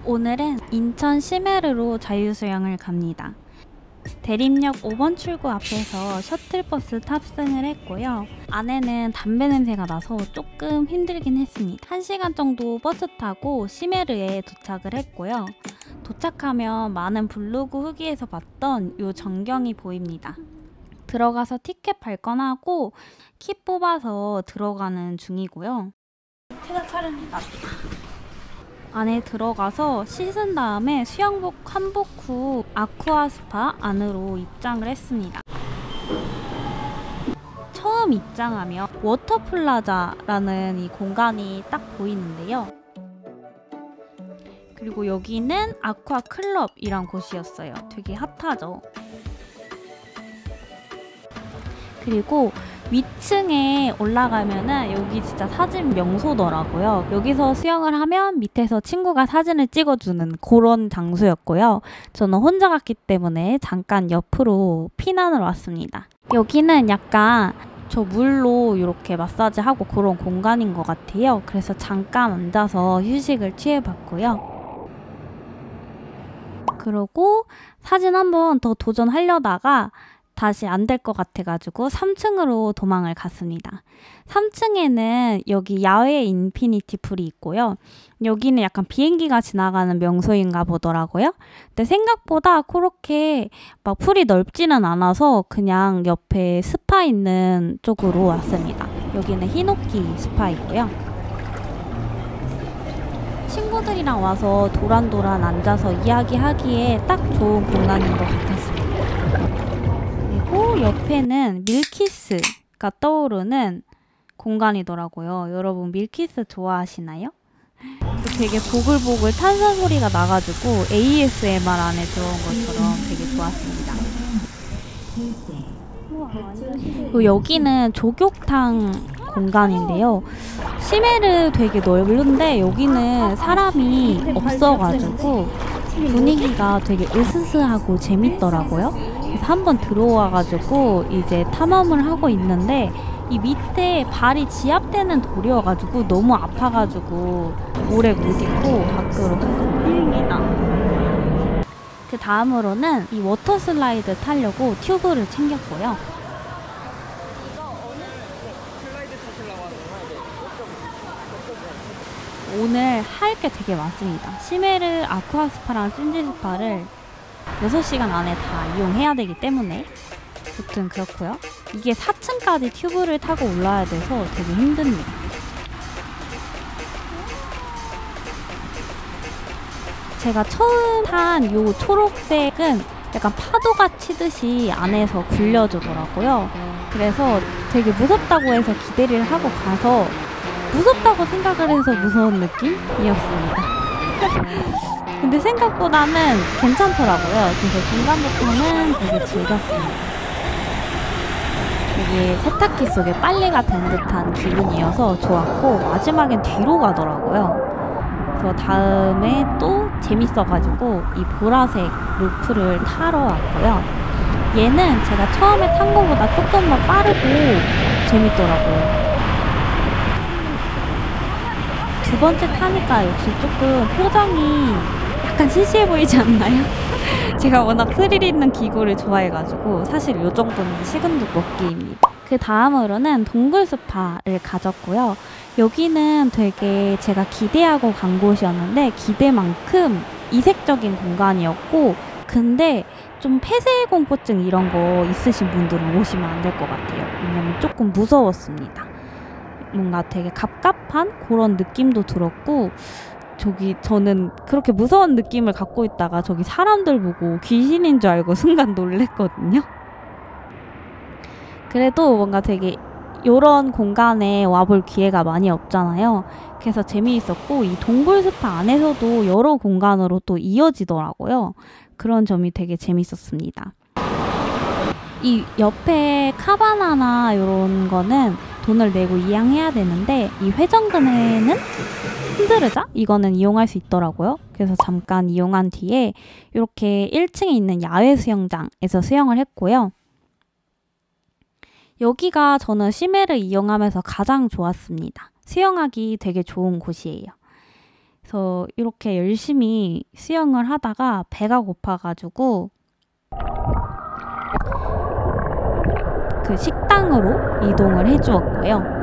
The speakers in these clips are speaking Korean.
오늘은 인천 시메르로 자유수영을 갑니다. 대림역 5번 출구 앞에서 셔틀버스 탑승을 했고요. 안에는 담배 냄새가 나서 조금 힘들긴 했습니다. 1시간 정도 버스 타고 시메르에 도착을 했고요. 도착하면 많은 블로그 후기에서 봤던 이 전경이 보입니다. 들어가서 티켓 발권하고 키 뽑아서 들어가는 중이고요. 퇴사 차례입니다. 안에 들어가서 씻은 다음에 수영복 한복 후 아쿠아스파 안으로 입장을 했습니다. 처음 입장하면 워터플라자라는 이 공간이 딱 보이는데요. 그리고 여기는 아쿠아클럽이란 곳이었어요. 되게 핫하죠. 그리고 위층에 올라가면은 여기 진짜 사진 명소더라고요. 여기서 수영을 하면 밑에서 친구가 사진을 찍어주는 그런 장소였고요. 저는 혼자 갔기 때문에 잠깐 옆으로 피난을 왔습니다. 여기는 약간 저 물로 이렇게 마사지하고 그런 공간인 것 같아요. 그래서 잠깐 앉아서 휴식을 취해봤고요. 그러고 사진 한번 더 도전하려다가 다시 안 될 것 같아가지고 3층으로 도망을 갔습니다. 3층에는 여기 야외 인피니티 풀이 있고요. 여기는 약간 비행기가 지나가는 명소인가 보더라고요. 근데 생각보다 그렇게 막 풀이 넓지는 않아서 그냥 옆에 스파 있는 쪽으로 왔습니다. 여기는 히노키 스파이고요. 친구들이랑 와서 도란도란 앉아서 이야기하기에 딱 좋은 공간인 것 같았습니다. 그리고 옆에는 밀키스가 떠오르는 공간이더라고요. 여러분 밀키스 좋아하시나요? 되게 보글보글 탄산 소리가 나가지고 ASMR 안에 들어온 것처럼 되게 좋았습니다. 그리고 여기는 조격탕 공간인데요. 시메르 되게 넓은데 여기는 사람이 없어가지고 분위기가 되게 으스스하고 재밌더라고요. 그래서 한번 들어와가지고 이제 탐험을 하고 있는데 이 밑에 발이 지압되는 돌이어가지고 너무 아파가지고 오래 못 있고 밖으로 갔습니다. 그 다음으로는 이 워터 슬라이드 타려고 튜브를 챙겼고요. 오늘 할 게 되게 많습니다. 시메르 아쿠아스파랑 찜질스파를 6시간 안에 다 이용해야 되기 때문에 아무튼 그렇고요. 이게 4층까지 튜브를 타고 올라야 돼서 되게 힘듭니다. 제가 처음 탄 요 초록색은 약간 파도가 치듯이 안에서 굴려주더라고요. 그래서 되게 무섭다고 해서 기대를 하고 가서 무섭다고 생각을 해서 무서운 느낌이었습니다. 근데 생각보다는 괜찮더라고요. 그래서 중간부터는 되게 즐겼습니다. 이게 세탁기 속에 빨래가 된 듯한 기분이어서 좋았고 마지막엔 뒤로 가더라고요. 그래서 다음에 또 재밌어가지고 이 보라색 루프를 타러 왔고요. 얘는 제가 처음에 탄 거보다 조금 더 빠르고 재밌더라고요. 두 번째 타니까 역시 조금 표정이 약간 시시해 보이지 않나요? 제가 워낙 스릴 있는 기구를 좋아해가지고 사실 이 정도는 식은죽 먹기입니다. 그 다음으로는 동굴 스파를 가졌고요. 여기는 되게 제가 기대하고 간 곳이었는데 기대만큼 이색적인 공간이었고 근데 좀 폐쇄공포증 이런 거 있으신 분들은 오시면 안 될 것 같아요. 왜냐면 조금 무서웠습니다. 뭔가 되게 갑갑한 그런 느낌도 들었고 저는 그렇게 무서운 느낌을 갖고 있다가 저기 사람들 보고 귀신인 줄 알고 순간 놀랬거든요. 그래도 뭔가 되게 이런 공간에 와볼 기회가 많이 없잖아요. 그래서 재미있었고 이 동굴 스파 안에서도 여러 공간으로 또 이어지더라고요. 그런 점이 되게 재밌었습니다. 이 옆에 카바나나 이런 거는 돈을 내고 이용해야 되는데 이 회전근에는 흔들으자? 이거는 이용할 수 있더라고요. 그래서 잠깐 이용한 뒤에 이렇게 1층에 있는 야외 수영장에서 수영을 했고요. 여기가 저는 시메를 이용하면서 가장 좋았습니다. 수영하기 되게 좋은 곳이에요. 그래서 이렇게 열심히 수영을 하다가 배가 고파가지고 그 식당으로 이동을 해주었고요.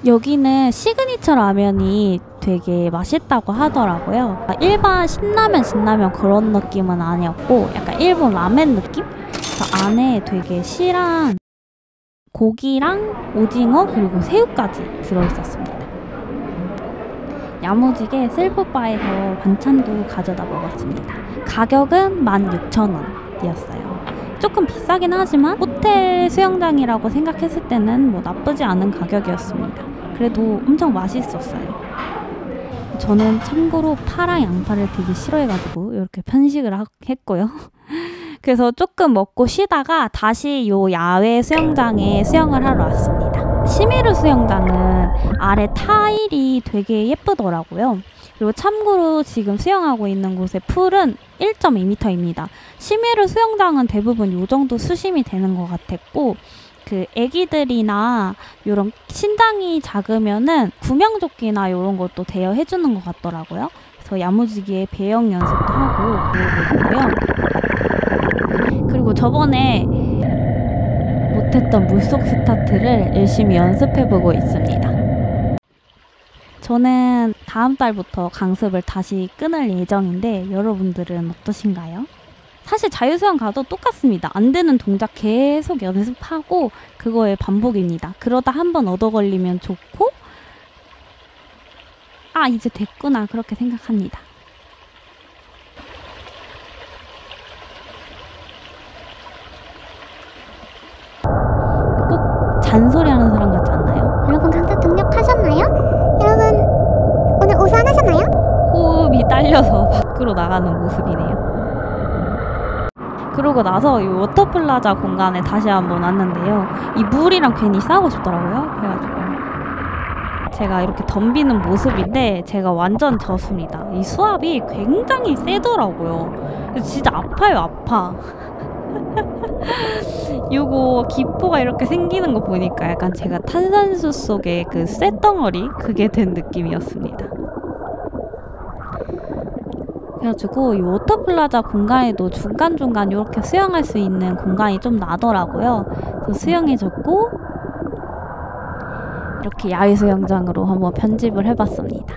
여기는 시그니처 라면이 되게 맛있다고 하더라고요. 일반 신라면 그런 느낌은 아니었고 약간 일본 라멘 느낌? 그래서 안에 되게 실한 고기랑 오징어 그리고 새우까지 들어있었습니다. 야무지게 셀프바에서 반찬도 가져다 먹었습니다. 가격은 16,000원이었어요. 조금 비싸긴 하지만 호텔 수영장이라고 생각했을 때는 뭐 나쁘지 않은 가격이었습니다. 그래도 엄청 맛있었어요. 저는 참고로 파랑 양파를 되게 싫어해가지고 이렇게 편식을 했고요. 그래서 조금 먹고 쉬다가 다시 요 야외 수영장에 수영을 하러 왔습니다. 시미루 수영장은 아래 타일이 되게 예쁘더라고요. 그리고 참고로 지금 수영하고 있는 곳의 풀은 1.2m입니다. 시미루 수영장은 대부분 요 정도 수심이 되는 것 같았고 그 애기들이나 이런 신장이 작으면은 구명조끼나 이런 것도 대여해주는 것 같더라고요. 그래서 야무지게 배영 연습도 하고 그러고 있고요. 그리고 저번에 못했던 물속 스타트를 열심히 연습해보고 있습니다. 저는 다음 달부터 강습을 다시 끊을 예정인데 여러분들은 어떠신가요? 사실 자유수영 가도 똑같습니다. 안 되는 동작 계속 연습하고 그거의 반복입니다. 그러다 한번 얻어 걸리면 좋고 아 이제 됐구나 그렇게 생각합니다. 꼭 잔소리하는 사람 같지 않나요? 여러분 강습 등록하셨나요? 여러분 오늘 우수 안 하셨나요? 호흡이 딸려서 밖으로 나가는 모습이네요. 그러고 나서 이 워터플라자 공간에 다시 한번 왔는데요. 이 물이랑 괜히 싸우고 싶더라고요. 그래가지고 제가 이렇게 덤비는 모습인데 제가 완전 졌습니다. 이 수압이 굉장히 세더라고요. 진짜 아파요, 아파. 요거 기포가 이렇게 생기는 거 보니까 약간 제가 탄산수 속에 그 쇳덩어리 그게 된 느낌이었습니다. 그래가지고 이 워터플라자 공간에도 중간중간 이렇게 수영할 수 있는 공간이 좀 나더라고요. 그래서 수영해줬고 이렇게 야외 수영장으로 한번 편집을 해봤습니다.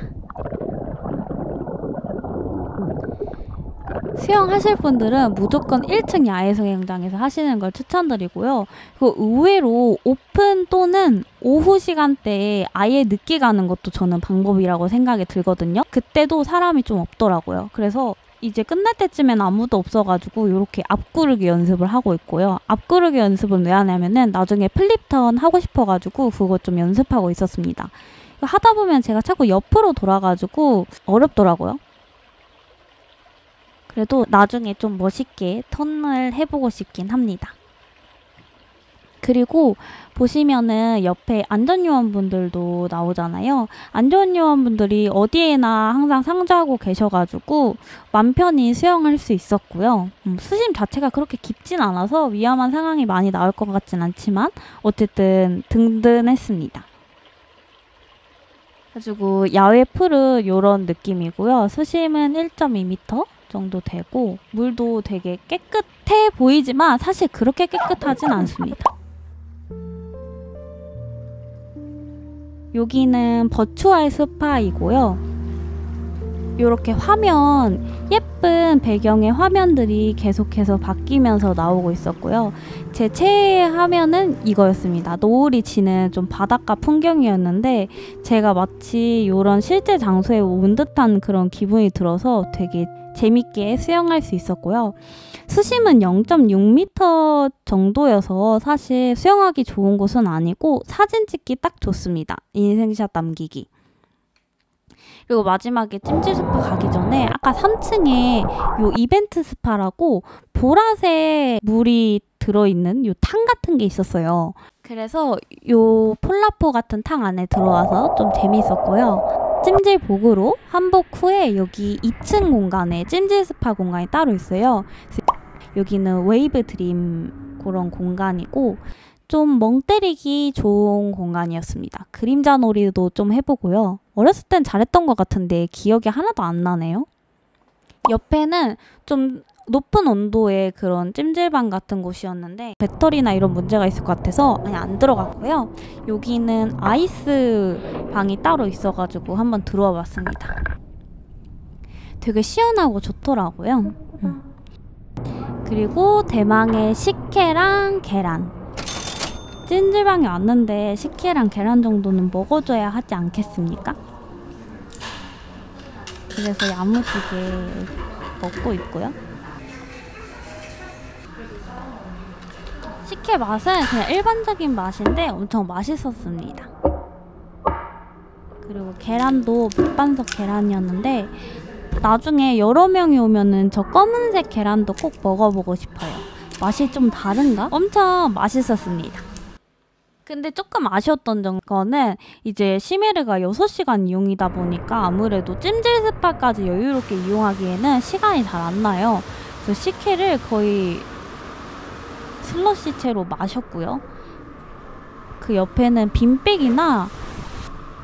수영하실 분들은 무조건 1층 야외 수영장에서 하시는 걸 추천드리고요. 그리고 의외로 오픈 또는 오후 시간대에 아예 늦게 가는 것도 저는 방법이라고 생각이 들거든요. 그때도 사람이 좀 없더라고요. 그래서 이제 끝날 때쯤엔 아무도 없어가지고 이렇게 앞구르기 연습을 하고 있고요. 앞구르기 연습을 왜 하냐면은 나중에 플립턴 하고 싶어가지고 그거 좀 연습하고 있었습니다. 하다 보면 제가 자꾸 옆으로 돌아가지고 어렵더라고요. 그래도 나중에 좀 멋있게 턴을 해보고 싶긴 합니다. 그리고 보시면은 옆에 안전요원분들도 나오잖아요. 안전요원분들이 어디에나 항상 상주하고 계셔가지고 맘 편히 수영할 수 있었고요. 수심 자체가 그렇게 깊진 않아서 위험한 상황이 많이 나올 것 같진 않지만 어쨌든 든든했습니다. 그래가지고 야외 풀은 이런 느낌이고요. 수심은 1.2m 정도 되고 물도 되게 깨끗해 보이지만 사실 그렇게 깨끗하진 않습니다. 여기는 버추얼 스파이고요. 이렇게 화면, 예쁜 배경의 화면들이 계속해서 바뀌면서 나오고 있었고요. 제 최애 화면은 이거였습니다. 노을이 지는 좀 바닷가 풍경이었는데 제가 마치 이런 실제 장소에 온 듯한 그런 기분이 들어서 되게 재밌게 수영할 수 있었고요. 수심은 0.6m 정도여서 사실 수영하기 좋은 곳은 아니고 사진 찍기 딱 좋습니다. 인생샷 남기기. 그리고 마지막에 찜질 스파 가기 전에 아까 3층에 요 이벤트 스파라고 보라색 물이 들어있는 요 탕 같은 게 있었어요. 그래서 요 폴라포 같은 탕 안에 들어와서 좀 재밌었고요. 찜질복으로 한복 후에 여기 2층 공간에 찜질 스파 공간이 따로 있어요. 여기는 웨이브 드림 그런 공간이고 좀 멍 때리기 좋은 공간이었습니다. 그림자 놀이도 좀 해보고요. 어렸을 땐 잘했던 것 같은데 기억이 하나도 안 나네요. 옆에는 좀 높은 온도의 그런 찜질방 같은 곳이었는데 배터리나 이런 문제가 있을 것 같아서 그냥 안 들어갔고요. 여기는 아이스 방이 따로 있어가지고 한번 들어와 봤습니다. 되게 시원하고 좋더라고요. 그리고 대망의 식혜랑 계란. 찜질방에 왔는데 식혜랑 계란 정도는 먹어줘야 하지 않겠습니까? 그래서 야무지게 먹고 있고요. 식혜 맛은 그냥 일반적인 맛인데 엄청 맛있었습니다. 그리고 계란도 밑반석 계란이었는데 나중에 여러 명이 오면은 저 검은색 계란도 꼭 먹어보고 싶어요. 맛이 좀 다른가? 엄청 맛있었습니다. 근데 조금 아쉬웠던 거는 이제 시메르가 6시간 이용이다 보니까 아무래도 찜질 스파까지 여유롭게 이용하기에는 시간이 잘 안 나요. 그래서 식혜를 거의 슬러시채로 마셨고요. 그 옆에는 빈백이나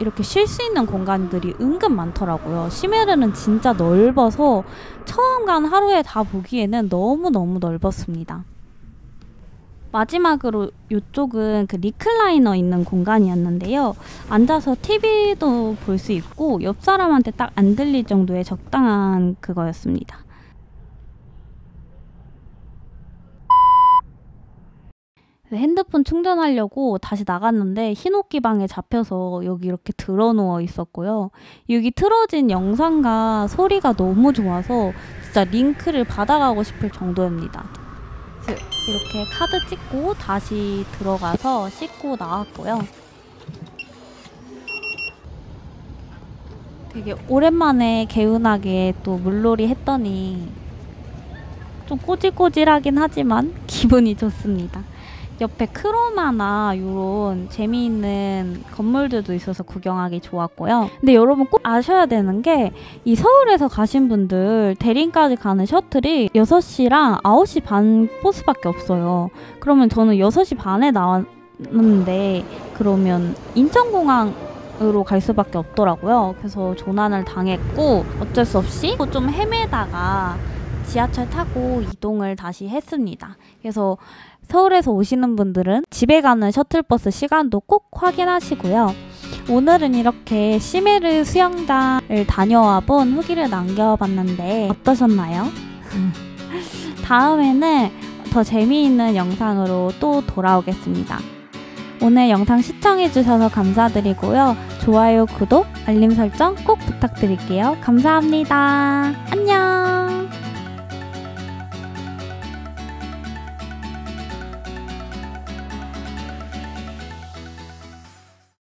이렇게 쉴 수 있는 공간들이 은근 많더라고요. 시메르는 진짜 넓어서 처음 간 하루에 다 보기에는 너무너무 넓었습니다. 마지막으로 이쪽은 그 리클라이너 있는 공간이었는데요. 앉아서 TV도 볼 수 있고 옆 사람한테 딱 안 들릴 정도의 적당한 그거였습니다. 핸드폰 충전하려고 다시 나갔는데 흰옥기방에 잡혀서 여기 이렇게 드러누워 있었고요. 여기 틀어진 영상과 소리가 너무 좋아서 진짜 링크를 받아가고 싶을 정도입니다. 이렇게 카드 찍고 다시 들어가서 씻고 나왔고요. 되게 오랜만에 개운하게 또 물놀이 했더니 좀 꼬질꼬질하긴 하지만 기분이 좋습니다. 옆에 크로마나 이런 재미있는 건물들도 있어서 구경하기 좋았고요. 근데 여러분 꼭 아셔야 되는 게 이 서울에서 가신 분들 대림까지 가는 셔틀이 6시랑 9시 반 버스밖에 없어요. 그러면 저는 6시 반에 나왔는데 그러면 인천공항으로 갈 수밖에 없더라고요. 그래서 조난을 당했고 어쩔 수 없이 좀 헤매다가 지하철 타고 이동을 다시 했습니다. 그래서 서울에서 오시는 분들은 집에 가는 셔틀버스 시간도 꼭 확인하시고요. 오늘은 이렇게 시메르 수영장을 다녀와 본 후기를 남겨봤는데 어떠셨나요? 다음에는 더 재미있는 영상으로 또 돌아오겠습니다. 오늘 영상 시청해주셔서 감사드리고요. 좋아요, 구독, 알림 설정 꼭 부탁드릴게요. 감사합니다. 안녕!